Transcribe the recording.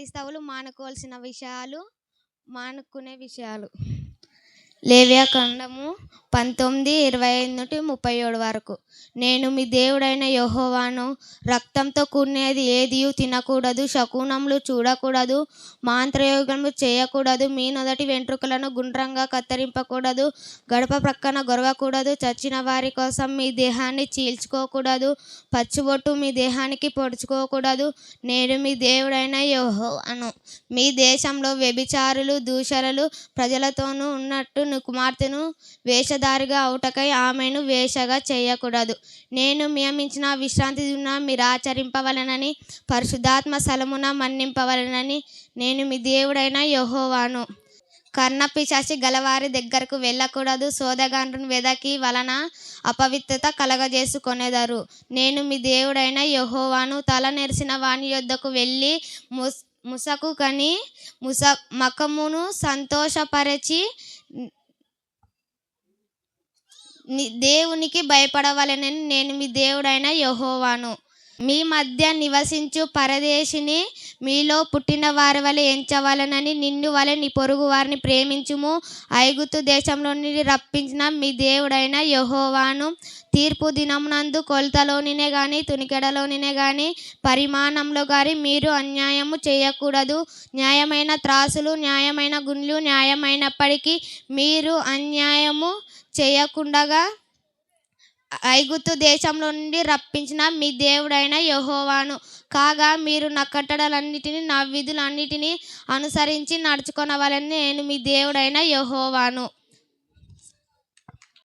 క్రైస్తవులు మానుకోవాల్సిన విషయాలు, మానుకునే విషయాలు. లేవ్యకాండము 19:25-37 వరకు. నేను మీ దేవుడైన యెహోవాను. రక్తంతో కూడినది ఏదియూ తినకూడదు, శకునములు చూడకూడదు, మంత్రయోగము చేయకూడదు, మీ నొదటి వెంట్రుకలను గుండ్రంగా కత్తిరింపకూడదు, గడప ప్రక్కన గొరవకూడదు, చచ్చిన వారి కోసం మీ దేహాన్ని చీల్చుకోకూడదు, పచ్చిబొట్టు మీ దేహానికి పొడుచుకోకూడదు. నేను మీ దేవుడైన యెహోవాను. మీ దేశంలో వ్యభిచారులు, దూషరులు ప్రజలతోనూ ఉన్నట్టు నీ కుమార్తెను వేషధారిగా అవుటకై ఆమెను వేశ్యగా చేయకూడదు. నేను నియమించిన విశ్రాంతి దినమున మీరు ఆచరింపవలెనని, పరిశుద్ధాత్మ స్థలమున మన్నింపవలెనని నేను మీ దేవుడైన యెహోవాను. కర్ణపిశాచి గలవారి దగ్గరకు వెళ్ళకూడదు, సోదగాండ్రుని వెదకి వలన అపవిత్రత కలగజేసుకొనెదరు. నేను మీ దేవుడైన యెహోవాను. తల నెరిసిన వాని యొద్దకు వెళ్ళి ముసకు కని ముఖమును సంతోషపరచి దేవునికి భయపడవలెనని నేను మీ దేవుడైన యెహోవాను. మీ మధ్య నివసించు పరదేశిని మీలో పుట్టిన వారి వలె ఎంచవలెనని నిన్ను వలె నీ పొరుగు వారిని ప్రేమించుము. ఐగుప్తు దేశంలో నుండి రప్పించిన మీ దేవుడైన యెహోవాను. తీర్పు దినమునందు కొలతలోనినే గాని, తునికెడలోనినే గాని, పరిమాణంలో గాని మీరు అన్యాయము చేయకూడదు. న్యాయమైన త్రాసులు, న్యాయమైన గుండ్లు న్యాయమైనప్పటికీ మీరు అన్యాయము చేయకుండగా ఐగుప్తు దేశంలో నుండి రప్పించిన మీ దేవుడైన యెహోవాను. కాగా మీరు నా కట్టడలన్నిటినీ, నా విధులన్నిటినీ అనుసరించి నడుచుకొనవలెనని నేను మీ దేవుడైన యెహోవాను.